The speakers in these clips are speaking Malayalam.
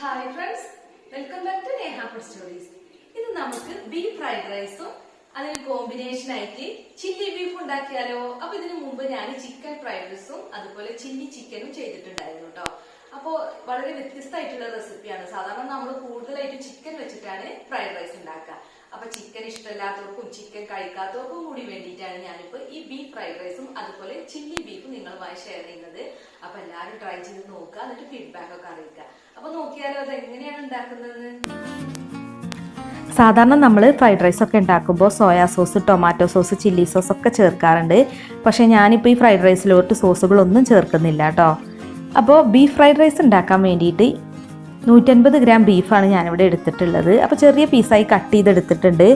Hi friends, welcome back to Neha food stories. ഇത് നമുക്ക് ബീഫ് ഫ്രൈഡ് റൈസും അതിന് കോമ്പിനേഷൻ ആയിട്ട് ചില്ലി ബീഫ് ഉണ്ടാക്കിയാലോ. അപ്പൊ ഇതിനു മുമ്പ് ഞാൻ ചിക്കൻ ഫ്രൈഡ് റൈസും അതുപോലെ ചില്ലി ചിക്കനും ചെയ്തിട്ടുണ്ടായിരുന്നു കേട്ടോ. അപ്പോ വളരെ വ്യത്യസ്തമായിട്ടുള്ള റെസിപ്പിയാണ്. സാധാരണ നമ്മൾ കൂടുതലായിട്ട് ചിക്കൻ വെച്ചിട്ടാണ് ഫ്രൈഡ് റൈസ് ഉണ്ടാക്കുക. അപ്പൊ ചിക്കൻ ഇഷ്ടമില്ലാത്തവർക്കും ചിക്കൻ കഴിക്കാത്തവർക്കും കൂടി വേണ്ടിയിട്ടാണ് ഞാനിപ്പോ ഈ ബീഫ് ഫ്രൈഡ് റൈസും അതുപോലെ ചില്ലി ബീഫും നിങ്ങളുമായി ഷെയർ ചെയ്യുന്നത്. അപ്പൊ എല്ലാവരും ട്രൈ ചെയ്ത് നോക്കുക, എന്നിട്ട് ഫീഡ്ബാക്ക് ഒക്കെ അറിയിക്കുക. അപ്പൊ നോക്കിയാലോ അത് എങ്ങനെയാണ് ഉണ്ടാക്കുന്നത്. സാധാരണ നമ്മൾ ഫ്രൈഡ് റൈസ് ഒക്കെ ഉണ്ടാക്കുമ്പോൾ soya sauce, tomato sauce, chilli sauce ഒക്കെ ചേർക്കാറുണ്ട്. പക്ഷേ ഞാനിപ്പോൾ ഈ ഫ്രൈഡ് റൈസിലോട്ട് സോസുകളൊന്നും ചേർക്കുന്നില്ല കേട്ടോ. അപ്പോൾ ബീഫ് ഫ്രൈഡ് റൈസ് ഉണ്ടാക്കാൻ വേണ്ടിയിട്ട് 150 ഗ്രാം ബീഫാണ് ഞാനിവിടെ എടുത്തിട്ടുള്ളത്. അപ്പോൾ ചെറിയ പീസായി കട്ട് ചെയ്തെടുത്തിട്ടുണ്ട്.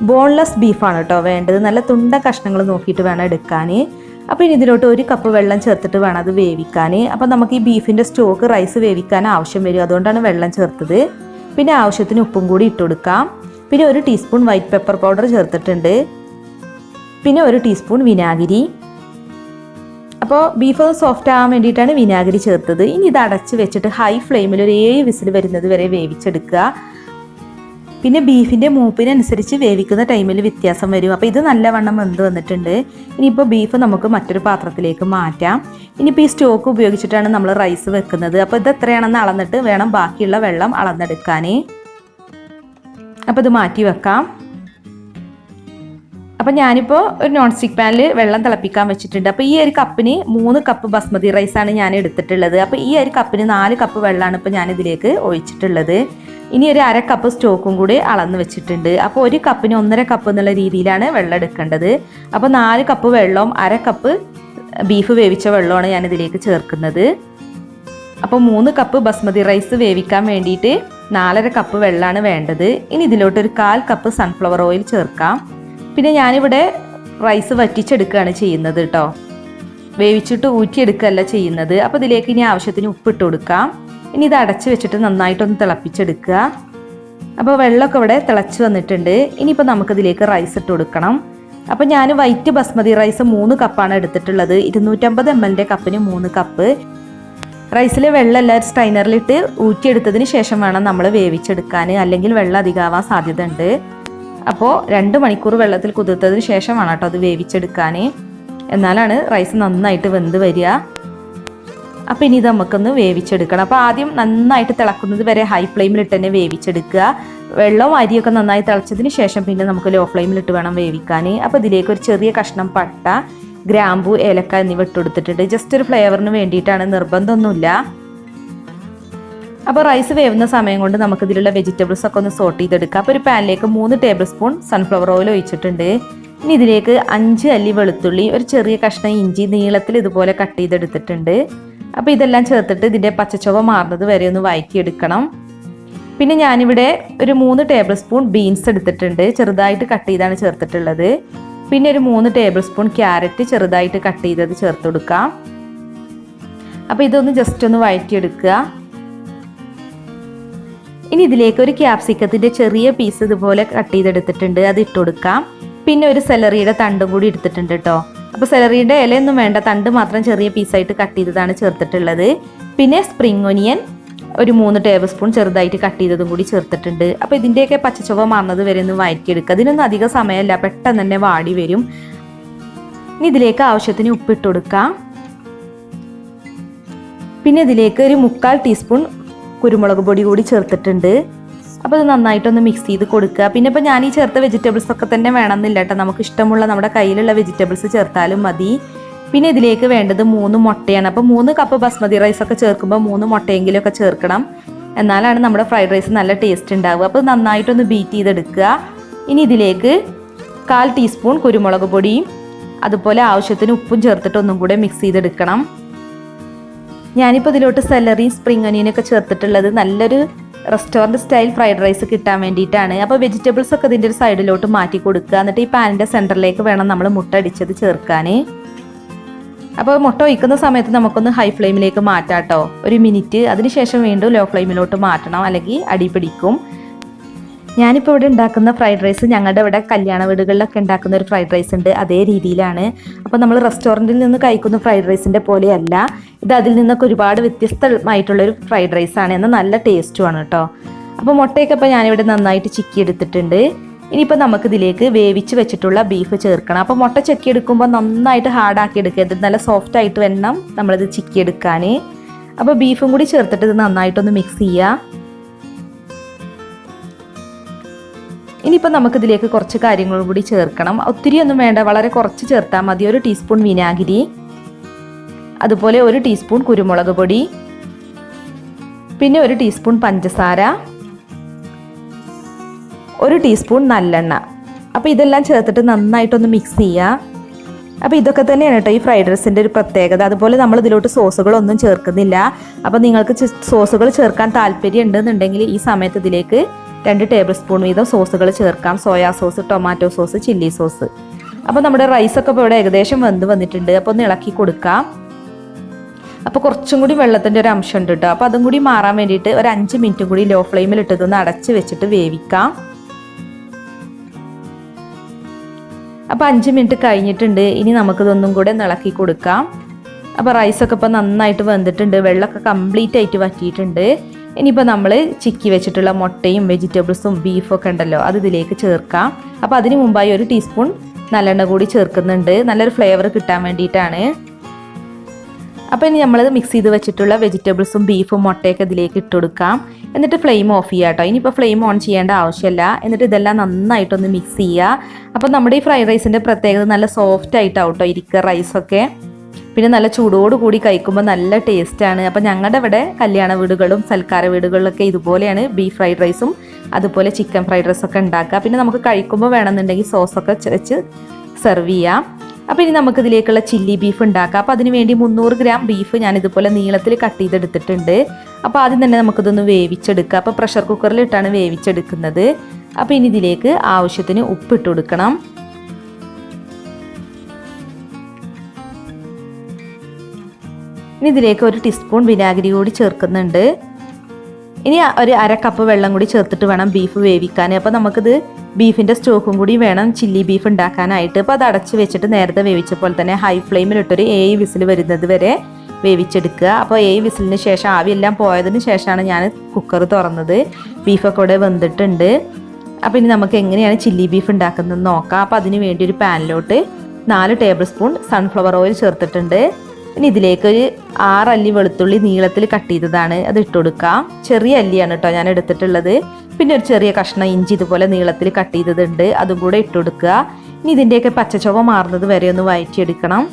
ബോൺലെസ് ബീഫാണ് കേട്ടോ വേണ്ടത്. നല്ല തുണ്ട കഷ്ണങ്ങൾ നോക്കിയിട്ട് വേണം എടുക്കാൻ. അപ്പോൾ ഇനി ഇതിലോട്ട് 1 കപ്പ് വെള്ളം ചേർത്തിട്ട് വേണം അത് വേവിക്കാൻ. അപ്പോൾ നമുക്ക് ഈ ബീഫിൻ്റെ സ്റ്റോക്ക് റൈസ് വേവിക്കാൻ ആവശ്യം വരും, അതുകൊണ്ടാണ് വെള്ളം ചേർത്തത്. പിന്നെ ആവശ്യത്തിന് ഉപ്പും കൂടി ഇട്ട് കൊടുക്കാം. പിന്നെ 1 ടീസ്പൂൺ വൈറ്റ് പെപ്പർ പൗഡർ ചേർത്തിട്ടുണ്ട്. പിന്നെ 1 ടീസ്പൂൺ വിനാഗിരി. അപ്പോൾ ബീഫ് ഒന്ന് സോഫ്റ്റ് ആകാൻ വേണ്ടിയിട്ടാണ് വിനാഗിരി ചേർത്തത്. ഇനി ഇത് അടച്ച് വെച്ചിട്ട് ഹൈ ഫ്ലെയിമിൽ ഒരു 7 വിസിൽ വരുന്നത് വരെ വേവിച്ചെടുക്കുക. പിന്നെ ബീഫിൻ്റെ മൂപ്പിനനുസരിച്ച് വേവിക്കുന്ന ടൈമിൽ വ്യത്യാസം വരും. അപ്പോൾ ഇത് നല്ലവണ്ണം വെന്ത് വന്നിട്ടുണ്ട്. ഇനിയിപ്പോൾ ബീഫ് നമുക്ക് മറ്റൊരു പാത്രത്തിലേക്ക് മാറ്റാം. ഇനിയിപ്പോൾ ഈ സ്റ്റോക്ക് ഉപയോഗിച്ചിട്ടാണ് നമ്മൾ റൈസ് വെക്കുന്നത്. അപ്പോൾ ഇത് എത്രയാണെന്ന് അളന്നിട്ട് വേണം ബാക്കിയുള്ള വെള്ളം അളന്നെടുക്കാൻ. അപ്പോൾ ഇത് മാറ്റി വെക്കാം. അപ്പോൾ ഞാനിപ്പോൾ ഒരു നോൺ സ്റ്റിക്ക് പാനിൽ വെള്ളം തിളപ്പിക്കാൻ വെച്ചിട്ടുണ്ട്. അപ്പോൾ ഈ ഒരു കപ്പിന് 3 കപ്പ് ബസ്മതി റൈസാണ് ഞാൻ എടുത്തിട്ടുള്ളത്. അപ്പോൾ ഈ ഒരു കപ്പിന് 4 കപ്പ് വെള്ളമാണ് ഇപ്പോൾ ഞാനിതിലേക്ക് ഒഴിച്ചിട്ടുള്ളത്. ഇനി ഒരു 1/2 കപ്പ് സ്റ്റോക്കും കൂടി അളന്ന് വെച്ചിട്ടുണ്ട്. അപ്പോൾ 1 കപ്പിന് 1.5 കപ്പ് എന്നുള്ള രീതിയിലാണ് വെള്ളം എടുക്കേണ്ടത്. അപ്പോൾ 4 കപ്പ് വെള്ളവും 1/2 കപ്പ് ബീഫ് വേവിച്ച വെള്ളമാണ് ഞാനിതിലേക്ക് ചേർക്കുന്നത്. അപ്പോൾ 3 കപ്പ് ബസ്മതി റൈസ് വേവിക്കാൻ വേണ്ടിയിട്ട് 4.5 കപ്പ് വെള്ളമാണ് വേണ്ടത്. ഇനി ഇതിലോട്ട് ഒരു 1/4 കപ്പ് സൺഫ്ലവർ ഓയിൽ ചേർക്കാം. പിന്നെ ഞാനിവിടെ റൈസ് വറ്റിച്ചെടുക്കുകയാണ് ചെയ്യുന്നത് കേട്ടോ, വേവിച്ചിട്ട് ഊറ്റിയെടുക്കുകയല്ല ചെയ്യുന്നത്. അപ്പോൾ ഇതിലേക്ക് ഇനി ആവശ്യത്തിന് ഉപ്പിട്ട് കൊടുക്കാം. ഇനി ഇത് അടച്ച് വെച്ചിട്ട് നന്നായിട്ടൊന്ന് തിളപ്പിച്ചെടുക്കുക. അപ്പോൾ വെള്ളമൊക്കെ ഇവിടെ തിളച്ച് വന്നിട്ടുണ്ട്. ഇനിയിപ്പോൾ നമുക്കിതിലേക്ക് റൈസ് ഇട്ട് കൊടുക്കണം. അപ്പോൾ ഞാൻ വൈറ്റ് ബസ്മതി റൈസ് 3 കപ്പാണ് എടുത്തിട്ടുള്ളത്. 250 ml കപ്പിന് 3 കപ്പ്. റൈസിലെ വെള്ളം എല്ലാവരും സ്ട്രൈനറിലിട്ട് ഊറ്റിയെടുത്തതിന് ശേഷം വേണം നമ്മൾ വേവിച്ചെടുക്കാൻ, അല്ലെങ്കിൽ വെള്ളം അധികമാവാൻ സാധ്യത ഉണ്ട്. അപ്പോൾ 2 മണിക്കൂർ വെള്ളത്തിൽ കുതിർത്തതിന് ശേഷമാണ് കേട്ടോ അത് വേവിച്ചെടുക്കാൻ. എന്നാലാണ് റൈസ് നന്നായിട്ട് വെന്ത് വരിക. അപ്പോൾ ഇനി ഇത് നമുക്കൊന്ന് വേവിച്ചെടുക്കണം. അപ്പോൾ ആദ്യം നന്നായിട്ട് തിളക്കുന്നത് വരെ ഹൈ ഫ്ലെയിമിലിട്ട് തന്നെ വേവിച്ചെടുക്കുക. വെള്ളവും അരിയൊക്കെ നന്നായി തിളച്ചതിന് ശേഷം പിന്നെ നമുക്ക് ലോ ഫ്ലെയിമിലിട്ട് വേണം വേവിക്കാൻ. അപ്പോൾ ഇതിലേക്ക് ഒരു ചെറിയ കഷ്ണം പട്ട, ഗ്രാമ്പു, ഏലക്ക എന്നിവ ഇട്ട് കൊടുത്തിട്ടുണ്ട്. ജസ്റ്റ് ഒരു ഫ്ലേവറിന് വേണ്ടിയിട്ടാണ്, നിർബന്ധമൊന്നുമില്ല. അപ്പോൾ റൈസ് വേവുന്ന സമയം കൊണ്ട് നമുക്ക് ഇതിലുള്ള വെജിറ്റബിൾസ് ഒക്കെ ഒന്ന് സോട്ട് ചെയ്തെടുക്കാം. അപ്പോൾ ഒരു പാനിലേക്ക് 3 ടേബിൾ സ്പൂൺ സൺഫ്ലവർ ഓയിൽ ഒഴിച്ചിട്ടുണ്ട്. ഇനി ഇതിലേക്ക് 5 അല്ലി വെളുത്തുള്ളി, ഒരു ചെറിയ കഷ്ണം ഇഞ്ചി നീളത്തിൽ ഇതുപോലെ കട്ട് ചെയ്തെടുത്തിട്ടുണ്ട്. അപ്പോൾ ഇതെല്ലാം ചേർത്തിട്ട് ഇതിൻ്റെ പച്ചച്ചുവ മാറുന്നത് വരെ ഒന്ന് വഴറ്റിയെടുക്കണം. പിന്നെ ഞാനിവിടെ ഒരു 3 ടേബിൾ സ്പൂൺ ബീൻസ് എടുത്തിട്ടുണ്ട്, ചെറുതായിട്ട് കട്ട് ചെയ്താണ് ചേർത്തിട്ടുള്ളത്. പിന്നെ ഒരു 3 ടേബിൾ സ്പൂൺ ക്യാരറ്റ് ചെറുതായിട്ട് കട്ട് ചെയ്തത് ചേർത്ത് കൊടുക്കാം. അപ്പോൾ ഇതൊന്ന് ജസ്റ്റ് ഒന്ന് വഴറ്റിയെടുക്കുക. ഇനി ഇതിലേക്ക് ഒരു ക്യാപ്സിക്കത്തിൻ്റെ ചെറിയ പീസ് ഇതുപോലെ കട്ട് ചെയ്തെടുത്തിട്ടുണ്ട്, അത് ഇട്ട് കൊടുക്കാം. പിന്നെ ഒരു സെലറിയുടെ തണ്ടും കൂടി എടുത്തിട്ടുണ്ട് കേട്ടോ. അപ്പോൾ സെലറിയുടെ ഇലയൊന്നും വേണ്ട, തണ്ട് മാത്രം ചെറിയ പീസായിട്ട് കട്ട് ചെയ്തതാണ് ചേർത്തിട്ടുള്ളത്. പിന്നെ സ്പ്രിംഗ് ഒനിയൻ ഒരു 3 ടേബിൾ സ്പൂൺ ചെറുതായിട്ട് കട്ട് ചെയ്തതും കൂടി ചേർത്തിട്ടുണ്ട്. അപ്പോൾ ഇതിൻ്റെയൊക്കെ പച്ചച്ചുവ മാറുന്നത് വരെ ഒന്ന് വഴറ്റിയെടുക്കുക. അതിനൊന്നും അധികം സമയമല്ല, പെട്ടെന്ന് തന്നെ വാടി വരും. ഇനി ഇതിലേക്ക് ആവശ്യത്തിന് ഉപ്പിട്ട് കൊടുക്കാം. പിന്നെ ഇതിലേക്ക് ഒരു 1/4 ടീസ്പൂൺ കുരുമുളക് പൊടി കൂടി ചേർത്തിട്ടുണ്ട്. അപ്പോൾ ഇത് നന്നായിട്ടൊന്ന് മിക്സ് ചെയ്ത് കൊടുക്കുക. പിന്നെ ഇപ്പോൾ ഞാൻ ഈ ചേർത്ത വെജിറ്റബിൾസ് ഒക്കെ തന്നെ വേണമെന്നില്ല കേട്ടോ, നമുക്ക് ഇഷ്ടമുള്ള നമ്മുടെ കയ്യിലുള്ള വെജിറ്റബിൾസ് ചേർത്താലും മതി. പിന്നെ ഇതിലേക്ക് വേണ്ടത് 3 മുട്ടയാണ്. അപ്പോൾ 3 കപ്പ് ബസ്മതി റൈസ് ഒക്കെ ചേർക്കുമ്പോൾ 3 മുട്ടയെങ്കിലും ഒക്കെ ചേർക്കണം, എന്നാലാണ് നമ്മുടെ ഫ്രൈഡ് റൈസ് നല്ല ടേസ്റ്റ് ഉണ്ടാവുക. അപ്പോൾ നന്നായിട്ടൊന്ന് ബീറ്റ് ചെയ്തെടുക്കുക. ഇനി ഇതിലേക്ക് 1/4 ടീസ്പൂൺ കുരുമുളക് പൊടിയും അതുപോലെ ആവശ്യത്തിന് ഉപ്പും ചേർത്തിട്ട് ഒന്നും കൂടെ മിക്സ് ചെയ്തെടുക്കണം. ഞാനിപ്പോൾ ഇതിലോട്ട് സെലറിയും സ്പ്രിംഗ് ഒനിയനൊക്കെ ചേർത്തിട്ടുള്ളത് നല്ലൊരു റെസ്റ്റോറൻറ്റ് സ്റ്റൈൽ ഫ്രൈഡ് റൈസ് കിട്ടാൻ വേണ്ടിയിട്ടാണ്. അപ്പോൾ വെജിറ്റബിൾസ് ഒക്കെ ഇതിൻ്റെ ഒരു സൈഡിലോട്ട് മാറ്റി കൊടുക്കുക. എന്നിട്ട് ഈ പാനിൻ്റെ സെൻറ്ററിലേക്ക് വേണം നമ്മൾ മുട്ട അടിച്ചത് ചേർക്കാൻ. അപ്പോൾ മുട്ട ഒഴിക്കുന്ന സമയത്ത് നമുക്കൊന്ന് ഹൈ ഫ്ലെയിമിലേക്ക് മാറ്റാം കേട്ടോ, 1 മിനിറ്റ്. അതിനുശേഷം വീണ്ടും ലോ ഫ്ലെയിമിലോട്ട് മാറ്റണം, അല്ലെങ്കിൽ അടി പിടിക്കും. ഞാനിപ്പോൾ ഇവിടെ ഉണ്ടാക്കുന്ന ഫ്രൈഡ് റൈസ് ഞങ്ങളുടെ ഇവിടെ കല്യാണ വീടുകളിലൊക്കെ ഉണ്ടാക്കുന്ന ഒരു ഫ്രൈഡ് റൈസ് ഉണ്ട്, അതേ രീതിയിലാണ്. അപ്പോൾ നമ്മൾ റെസ്റ്റോറൻറ്റിൽ നിന്ന് കഴിക്കുന്ന ഫ്രൈഡ് റൈസിൻ്റെ പോലെയല്ല, ഇത് അതിൽ നിന്നൊക്കെ ഒരുപാട് വ്യത്യസ്തമായിട്ടുള്ളൊരു ഫ്രൈഡ് റൈസാണ്, എന്നാൽ നല്ല ടേസ്റ്റുമാണ് കേട്ടോ. അപ്പോൾ മുട്ടയൊക്കെ ഇപ്പോൾ ഞാനിവിടെ നന്നായിട്ട് ചിക്കി എടുത്തിട്ടുണ്ട്. ഇനിയിപ്പോൾ നമുക്കിതിലേക്ക് വേവിച്ച് വെച്ചിട്ടുള്ള ബീഫ് ചേർക്കണം. അപ്പോൾ മുട്ട ചെക്കിയെടുക്കുമ്പോൾ നന്നായിട്ട് ഹാർഡാക്കി എടുക്കരുത്, നല്ല സോഫ്റ്റ് ആയിട്ട് വേണം നമ്മളിത് ചിക്കിയെടുക്കാൻ. അപ്പോൾ ബീഫും കൂടി ചേർത്തിട്ട് ഇത് നന്നായിട്ടൊന്ന് മിക്സ് ചെയ്യുക. ഇനിയിപ്പോൾ നമുക്കിതിലേക്ക് കുറച്ച് കാര്യങ്ങൾ കൂടി ചേർക്കണം. ഒത്തിരി ഒന്നും വേണ്ട, വളരെ കുറച്ച് ചേർത്താൽ മതി. 1 ടീസ്പൂൺ വിനാഗിരി, അതുപോലെ 1 ടീസ്പൂൺ കുരുമുളക് പൊടി, പിന്നെ 1 ടീസ്പൂൺ പഞ്ചസാര, 1 ടീസ്പൂൺ നല്ലെണ്ണ. അപ്പോൾ ഇതെല്ലാം ചേർത്തിട്ട് നന്നായിട്ടൊന്ന് മിക്സ് ചെയ്യുക. അപ്പോൾ ഇതൊക്കെ തന്നെയാണ് കേട്ടോ ഈ ഫ്രൈഡ് റൈസിൻ്റെ ഒരു പ്രത്യേകത. അതുപോലെ നമ്മൾ ഇതിലോട്ട് സോസുകളൊന്നും ചേർക്കുന്നില്ല. അപ്പോൾ നിങ്ങൾക്ക് സോസുകൾ ചേർക്കാൻ താല്പര്യം ഉണ്ടെന്നുണ്ടെങ്കിൽ ഈ സമയത്ത് ഇതിലേക്ക് 2 ടേബിൾ സ്പൂൺ വീതം സോസുകൾ ചേർക്കാം. Soya sauce, tomato sauce, chilli sauce. അപ്പോൾ നമ്മുടെ റൈസൊക്കെ ഇപ്പോൾ ഇവിടെ ഏകദേശം വെന്ത് വന്നിട്ടുണ്ട്. അപ്പോൾ ഒന്ന് ഇളക്കി കൊടുക്കാം. അപ്പോൾ കുറച്ചും കൂടി വെള്ളത്തിൻ്റെ ഒരു അംശം ഉണ്ട് കേട്ടോ. അപ്പോൾ അതും കൂടി മാറാൻ വേണ്ടിയിട്ട് ഒരു 5 മിനിറ്റ് കൂടി ലോ ഫ്ലെയിമിൽ ഇട്ടതൊന്ന് അടച്ച് വെച്ചിട്ട് വേവിക്കാം. അപ്പോൾ 5 മിനിറ്റ് കഴിഞ്ഞിട്ടുണ്ട്. ഇനി നമുക്കിതൊന്നും കൂടെ ഇളക്കി കൊടുക്കാം. അപ്പോൾ റൈസൊക്കെ ഇപ്പോൾ നന്നായിട്ട് വെന്തിട്ടുണ്ട്, വെള്ളമൊക്കെ കംപ്ലീറ്റ് ആയിട്ട് വറ്റിയിട്ടുണ്ട്. ഇനിയിപ്പോൾ നമ്മൾ ചിക്കി വെച്ചിട്ടുള്ള മുട്ടയും വെജിറ്റബിൾസും ബീഫൊക്കെ ഉണ്ടല്ലോ അത് ഇതിലേക്ക് ചേർക്കാം. അപ്പോൾ അതിന് മുമ്പായി 1 ടീസ്പൂൺ നല്ലെണ്ണ കൂടി ചേർക്കുന്നുണ്ട്, നല്ലൊരു ഫ്ലേവർ കിട്ടാൻ വേണ്ടിയിട്ടാണ്. അപ്പോൾ ഇനി നമ്മൾ മിക്സ് ചെയ്ത് വെച്ചിട്ടുള്ള വെജിറ്റബിൾസും ബീഫും മുട്ടയൊക്കെ ഇതിലേക്ക് ഇട്ട് കൊടുക്കാം. എന്നിട്ട് ഫ്ലെയിം ഓഫ് ചെയ്യുക കേട്ടോ. ഇനിയിപ്പോൾ ഫ്ലെയിം ഓൺ ചെയ്യേണ്ട ആവശ്യമില്ല. എന്നിട്ട് ഇതെല്ലാം നന്നായിട്ടൊന്ന് മിക്സ് ചെയ്യുക. അപ്പോൾ നമ്മുടെ ഈ ഫ്രൈഡ് റൈസിൻ്റെ പ്രത്യേകത നല്ല സോഫ്റ്റ് ആയിട്ടാവും കേട്ടോ ഇരിക്കുക റൈസൊക്കെ. പിന്നെ നല്ല ചൂടോട് കൂടി കഴിക്കുമ്പോൾ നല്ല ടേസ്റ്റാണ്. അപ്പോൾ ഞങ്ങളുടെ ഇവിടെ കല്യാണ വീടുകളും സൽക്കാര വീടുകളിലൊക്കെ ഇതുപോലെയാണ് ബീഫ് ഫ്രൈഡ് റൈസും അതുപോലെ ചിക്കൻ ഫ്രൈഡ് റൈസൊക്കെ ഉണ്ടാക്കുക. പിന്നെ നമുക്ക് കഴിക്കുമ്പോൾ വേണമെന്നുണ്ടെങ്കിൽ സോസൊക്കെ വെച്ച് സെർവ് ചെയ്യാം. അപ്പോൾ ഇനി നമുക്കിതിലേക്കുള്ള ചില്ലി ബീഫ് ഉണ്ടാക്കാം. അപ്പോൾ അതിന് വേണ്ടി 300 ഗ്രാം ബീഫ് ഞാനിതുപോലെ നീളത്തിൽ കട്ട് ചെയ്തെടുത്തിട്ടുണ്ട്. അപ്പോൾ ആദ്യം തന്നെ നമുക്കിതൊന്ന് വേവിച്ചെടുക്കാം. അപ്പോൾ പ്രഷർ കുക്കറിലിട്ടാണ് വേവിച്ചെടുക്കുന്നത്. അപ്പോൾ ഇനി ഇതിലേക്ക് ആവശ്യത്തിന് ഉപ്പിട്ട് കൊടുക്കണം. ഇനി ഇതിലേക്ക് 1 ടീസ്പൂൺ വിനാഗിരി കൂടി ചേർക്കുന്നുണ്ട്. ഇനി ഒരു 1/2 കപ്പ് വെള്ളം കൂടി ചേർത്തിട്ട് വേണം ബീഫ് വേവിക്കാൻ. അപ്പോൾ നമുക്കിത് ബീഫിൻ്റെ സ്റ്റോക്കും കൂടി വേണം ചില്ലി ബീഫ് ഉണ്ടാക്കാനായിട്ട്. അപ്പോൾ അത് അടച്ച് വെച്ചിട്ട് നേരത്തെ വേവിച്ച പോലെ തന്നെ ഹൈ ഫ്ലെയിമിലിട്ടൊരു 7 വിസിൽ വരുന്നത് വരെ വേവിച്ചെടുക്കുക. അപ്പോൾ 7 വിസിലിന് ശേഷം ആവിയെല്ലാം പോയതിന് ശേഷമാണ് ഞാൻ കുക്കർ തുറന്നത്. ബീഫൊക്കെ ഇവിടെ വെന്തിട്ടുണ്ട്. അപ്പോൾ ഇനി നമുക്ക് എങ്ങനെയാണ് ചില്ലി ബീഫ് ഉണ്ടാക്കുന്നതെന്ന് നോക്കാം. അപ്പോൾ അതിന് വേണ്ടി ഒരു പാനിലോട്ട് 4 ടേബിൾ സ്പൂൺ സൺഫ്ലവർ ഓയിൽ ചേർത്തിട്ടുണ്ട്. ഇനി ഇതിലേക്ക് ഒരു 6 അല്ലി വെളുത്തുള്ളി നീളത്തിൽ കട്ട് ചെയ്തതാണ്, അത് ഇട്ട് കൊടുക്കാം. ചെറിയ അല്ലിയാണ് കേട്ടോ ഞാൻ എടുത്തിട്ടുള്ളത്. പിന്നെ ഒരു ചെറിയ കഷ്ണം ഇഞ്ചി ഇതുപോലെ നീളത്തിൽ കട്ട് ചെയ്തതുണ്ട്, അതും കൂടെ ഇട്ട് കൊടുക്കുക. ഇനി ഇതിൻ്റെയൊക്കെ പച്ചച്ചുവ മാറുന്നത് വരെ ഒന്ന് വഴറ്റിയെടുക്കണം.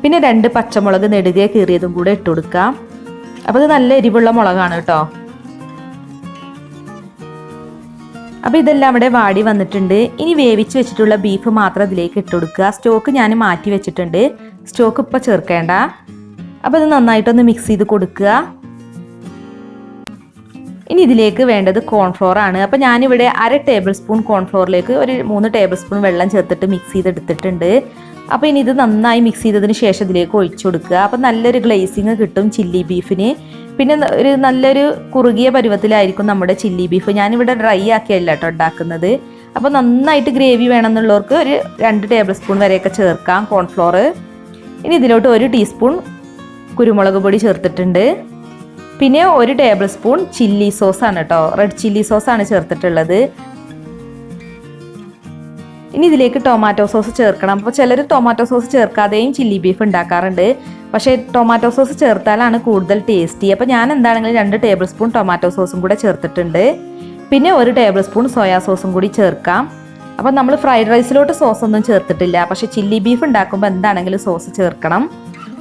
പിന്നെ 2 പച്ചമുളക് നെടുകെ കീറിയതും കൂടെ ഇട്ട് കൊടുക്കാം. അപ്പോൾ ഇത് നല്ല എരിവുള്ള മുളകാണ് കേട്ടോ. അപ്പോൾ ഇതെല്ലാം ഇവിടെ വാടി വന്നിട്ടുണ്ട്. ഇനി വേവിച്ച് വെച്ചിട്ടുള്ള ബീഫ് മാത്രം ഇതിലേക്ക് ഇട്ട് കൊടുക്കുക. സ്റ്റോക്ക് ഞാൻ മാറ്റി വെച്ചിട്ടുണ്ട്, സ്റ്റോക്ക് ഇപ്പോൾ ചേർക്കേണ്ട. അപ്പോൾ ഇത് നന്നായിട്ടൊന്ന് മിക്സ് ചെയ്ത് കൊടുക്കുക. ഇനി ഇതിലേക്ക് വേണ്ടത് കോൺഫ്ലോർ ആണ്. അപ്പോൾ ഞാനിവിടെ 1/2 ടേബിൾ സ്പൂൺ കോൺഫ്ലോറിലേക്ക് ഒരു 3 ടേബിൾ സ്പൂൺ വെള്ളം ചേർത്തിട്ട് മിക്സ് ചെയ്തെടുത്തിട്ടുണ്ട്. അപ്പോൾ ഇനി ഇത് നന്നായി മിക്സ് ചെയ്തതിന് ശേഷം ഇതിലേക്ക് ഒഴിച്ചു കൊടുക്കുക. അപ്പോൾ നല്ലൊരു ഗ്ലേസിങ് കിട്ടും ചില്ലി ബീഫിന്. പിന്നെ ഒരു നല്ലൊരു കുറുകിയ പരുവത്തിലായിരിക്കും നമ്മുടെ ചില്ലി ബീഫ്. ഞാനിവിടെ ഡ്രൈ ആക്കിയല്ല കേട്ടോ ഉണ്ടാക്കുന്നത്. അപ്പോൾ നന്നായിട്ട് ഗ്രേവി വേണമെന്നുള്ളവർക്ക് ഒരു 2 ടേബിൾ സ്പൂൺ വരെയൊക്കെ ചേർക്കാം കോൺഫ്ലോർ. ഇനി ഇതിലോട്ട് 1 ടീസ്പൂൺ കുരുമുളക് പൊടി ചേർത്തിട്ടുണ്ട്. പിന്നെ 1 ടേബിൾ സ്പൂൺ ചില്ലി സോസാണ് കേട്ടോ, റെഡ് ചില്ലി സോസാണ് ചേർത്തിട്ടുള്ളത്. ഇനി ഇതിലേക്ക് ടൊമാറ്റോ സോസ് ചേർക്കണം. അപ്പോൾ ചിലർ ടൊമാറ്റോ സോസ് ചേർക്കാതെയും ചില്ലി ബീഫ് ഉണ്ടാക്കാറുണ്ട്. പക്ഷേ ടൊമാറ്റോ സോസ് ചേർത്താലാണ് കൂടുതൽ ടേസ്റ്റി. അപ്പോൾ ഞാൻ എന്താണെങ്കിലും 2 ടേബിൾ സ്പൂൺ ടൊമാറ്റോ സോസും കൂടെ ചേർത്തിട്ടുണ്ട്. പിന്നെ 1 ടേബിൾ സ്പൂൺ സോയാ സോസും കൂടി ചേർക്കാം. അപ്പോൾ നമ്മൾ ഫ്രൈഡ് റൈസിലോട്ട് സോസ് ഒന്നും ചേർത്തിട്ടില്ല, പക്ഷേ ചില്ലി ബീഫ് ഉണ്ടാക്കുമ്പോൾ എന്താണെങ്കിലും സോസ് ചേർക്കണം.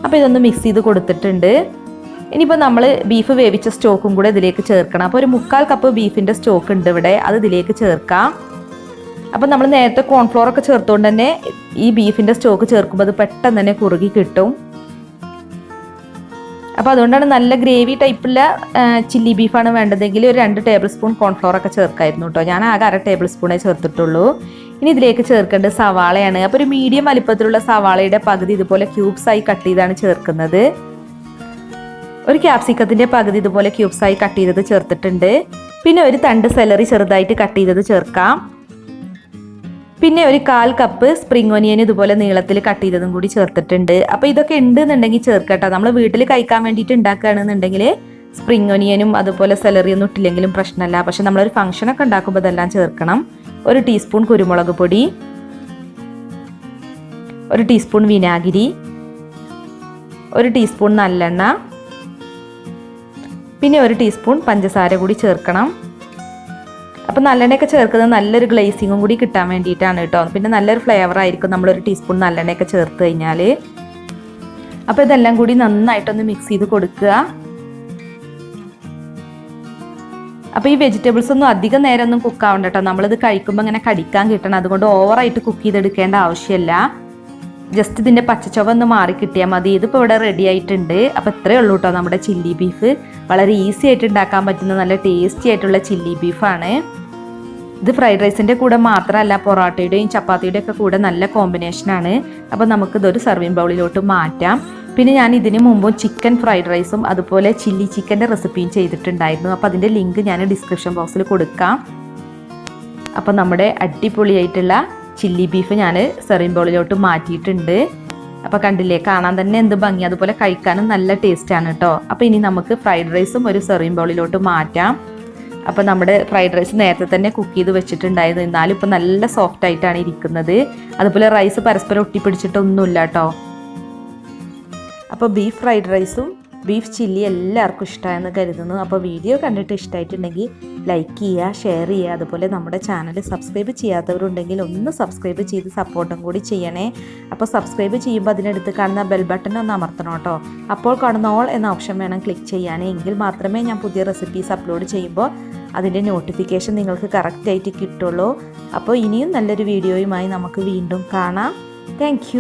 അപ്പോൾ ഇതൊന്ന് മിക്സ് ചെയ്ത് കൊടുത്തിട്ടുണ്ട്. ഇനിയിപ്പോൾ നമ്മൾ ബീഫ് വേവിച്ച സ്റ്റോക്കും കൂടെ ഇതിലേക്ക് ചേർക്കണം. അപ്പോൾ ഒരു 3/4 കപ്പ് ബീഫിൻ്റെ സ്റ്റോക്ക് ഉണ്ട് ഇവിടെ, അത് ഇതിലേക്ക് ചേർക്കാം. അപ്പോൾ നമ്മൾ നേരത്തെ കോൺഫ്ലോർ ഒക്കെ ചേർത്തുകൊണ്ട് തന്നെ ഈ ബീഫിൻ്റെ സ്റ്റോക്ക് ചേർക്കുമ്പോൾ അത് പെട്ടെന്ന് തന്നെ കുറുകി കിട്ടും. അപ്പോൾ അതുകൊണ്ടാണ് നല്ല ഗ്രേവി ടൈപ്പുള്ള ചില്ലി ബീഫാണ് വേണ്ടതെങ്കിൽ ഒരു 2 ടേബിൾ സ്പൂൺ കോൺഫ്ലോർ ഒക്കെ ചേർക്കായിരുന്നു കേട്ടോ. ഞാൻ ആകെ 1/2 ടേബിൾ സ്പൂണേ ചേർത്തിട്ടുള്ളൂ. ഇനി ഇതിലേക്ക് ചേർക്കേണ്ടത് സവാളയാണ്. അപ്പോൾ ഒരു മീഡിയം വലിപ്പത്തിലുള്ള സവാളയുടെ പകുതി ഇതുപോലെ ക്യൂബ്സായി കട്ട് ചെയ്താണ് ചേർക്കുന്നത്. ഒരു ക്യാപ്സിക്കത്തിൻ്റെ പകുതി ഇതുപോലെ ക്യൂബ്സായി കട്ട് ചെയ്തത് ചേർത്തിട്ടുണ്ട്. പിന്നെ ഒരു തണ്ട് സെലറി ചെറുതായിട്ട് കട്ട് ചെയ്തത് ചേർക്കാം. പിന്നെ ഒരു 1/4 കപ്പ് സ്പ്രിംഗ് ഒനിയൻ ഇതുപോലെ നീളത്തിൽ കട്ട് ചെയ്തതും കൂടി ചേർത്തിട്ടുണ്ട്. അപ്പോൾ ഇതൊക്കെ ഉണ്ടെന്നുണ്ടെങ്കിൽ ചേർക്കട്ടോ. നമ്മൾ വീട്ടിൽ കഴിക്കാൻ വേണ്ടിയിട്ട് ഉണ്ടാക്കുകയാണെന്നുണ്ടെങ്കിൽ സ്പ്രിംഗ് ഒനിയനും അതുപോലെ സെലറി ഒന്നും ഇട്ടില്ലെങ്കിലും പ്രശ്നമല്ല. പക്ഷെ നമ്മളൊരു ഫംഗ്ഷനൊക്കെ ഉണ്ടാക്കുമ്പോൾ ഇതെല്ലാം ചേർക്കണം. 1 ടീസ്പൂൺ കുരുമുളക് പൊടി, 1 ടീസ്പൂൺ വിനാഗിരി, 1 ടീസ്പൂൺ നല്ലെണ്ണ, പിന്നെ 1 ടീസ്പൂൺ പഞ്ചസാര കൂടി ചേർക്കണം. അപ്പോൾ നല്ലെണ്ണയൊക്കെ ചേർക്കുന്നത് നല്ലൊരു ഗ്ലേസിങ്ങും കൂടി കിട്ടാൻ വേണ്ടിയിട്ടാണ് കേട്ടോ. പിന്നെ നല്ലൊരു ഫ്ലേവർ ആയിരിക്കും നമ്മൾ 1 ടീസ്പൂൺ നല്ലെണ്ണയൊക്കെ ചേർത്ത് കഴിഞ്ഞാൽ. അപ്പോൾ ഇതെല്ലാം കൂടി നന്നായിട്ടൊന്ന് മിക്സ് ചെയ്ത് കൊടുക്കുക. അപ്പോൾ ഈ വെജിറ്റബിൾസ് ഒന്നും അധികം നേരം ഒന്നും കുക്ക് ആവണ്ട കേട്ടോ. നമ്മളിത് കഴിക്കുമ്പോൾ ഇങ്ങനെ കടിക്കാൻ കിട്ടണം. അതുകൊണ്ട് ഓവറായിട്ട് കുക്ക് ചെയ്തെടുക്കേണ്ട ആവശ്യമില്ല. ജസ്റ്റ് ഇതിൻ്റെ പച്ചച്ചൊവ ഒന്ന് മാറി കിട്ടിയാൽ മതി. ഇതിപ്പോൾ ഇവിടെ റെഡി ആയിട്ടുണ്ട്. അപ്പോൾ ഇത്രയേ ഉള്ളൂ കേട്ടോ നമ്മുടെ ചില്ലി ബീഫ്. വളരെ ഈസി ആയിട്ട് ഉണ്ടാക്കാൻ പറ്റുന്ന നല്ല ടേസ്റ്റി ആയിട്ടുള്ള ചില്ലി ബീഫാണ്. ഇത് ഫ്രൈഡ് റൈസിൻ്റെ കൂടെ മാത്രമല്ല, പൊറോട്ടയുടെയും ചപ്പാത്തിയുടെയും ഒക്കെ കൂടെ നല്ല കോമ്പിനേഷനാണ്. അപ്പോൾ നമുക്കിതൊരു സർവിങ് ബൗളിലോട്ട് മാറ്റാം. പിന്നെ ഞാൻ ഇതിന് മുമ്പും ചിക്കൻ ഫ്രൈഡ് റൈസും അതുപോലെ ചില്ലി ചിക്കൻ്റെ റെസിപ്പിയും ചെയ്തിട്ടുണ്ടായിരുന്നു. അപ്പോൾ അതിൻ്റെ ലിങ്ക് ഞാൻ ഡിസ്ക്രിപ്ഷൻ ബോക്സിൽ കൊടുക്കാം. അപ്പോൾ നമ്മുടെ അടിപൊളിയായിട്ടുള്ള ചില്ലി ബീഫ് ഞാൻ സെർവിങ് ബൗളിലോട്ട് മാറ്റിയിട്ടുണ്ട്. അപ്പോൾ കണ്ടില്ലേ, കാണാൻ തന്നെ എന്ത് ഭംഗി, അതുപോലെ കഴിക്കാനും നല്ല ടേസ്റ്റാണ് കേട്ടോ. അപ്പോൾ ഇനി നമുക്ക് ഫ്രൈഡ് റൈസും ഒരു സെർവിങ് ബൗളിലോട്ട് മാറ്റാം. അപ്പോൾ നമ്മുടെ ഫ്രൈഡ് റൈസ് നേരത്തെ തന്നെ കുക്ക് ചെയ്ത് വെച്ചിട്ടുണ്ടായിരുന്നു. എന്നാലും ഇപ്പോൾ നല്ല സോഫ്റ്റ് ആയിട്ടാണ് ഇരിക്കുന്നത്. അതുപോലെ റൈസ് പരസ്പരം ഒട്ടിപ്പിടിച്ചിട്ടൊന്നുമില്ല കേട്ടോ. അപ്പോൾ ബീഫ് ഫ്രൈഡ് റൈസും ബീഫ് ചില്ലി എല്ലാവർക്കും ഇഷ്ടമായെന്ന് കരുതുന്നു. അപ്പോൾ വീഡിയോ കണ്ടിട്ട് ഇഷ്ടമായിട്ടുണ്ടെങ്കിൽ ലൈക്ക് ചെയ്യുക, ഷെയർ ചെയ്യുക. അതുപോലെ നമ്മുടെ ചാനൽ സബ്സ്ക്രൈബ് ചെയ്യാത്തവരുണ്ടെങ്കിൽ ഒന്ന് സബ്സ്ക്രൈബ് ചെയ്ത് സപ്പോർട്ടും കൂടി ചെയ്യണേ. അപ്പോൾ സബ്സ്ക്രൈബ് ചെയ്യുമ്പോൾ അതിനടുത്ത് കാണുന്ന ബെൽ ബട്ടൺ ഒന്ന് അമർത്തണം കേട്ടോ. അപ്പോൾ കാണുന്ന ഓൾ എന്ന ഓപ്ഷൻ വേണം ക്ലിക്ക് ചെയ്യാൻ. എങ്കിൽ മാത്രമേ ഞാൻ പുതിയ റെസിപ്പീസ് അപ്ലോഡ് ചെയ്യുമ്പോൾ അതിൻ്റെ നോട്ടിഫിക്കേഷൻ നിങ്ങൾക്ക് കറക്റ്റായിട്ട് കിട്ടുള്ളൂ. അപ്പോൾ ഇനിയും നല്ലൊരു വീഡിയോയുമായി നമുക്ക് വീണ്ടും കാണാം. താങ്ക്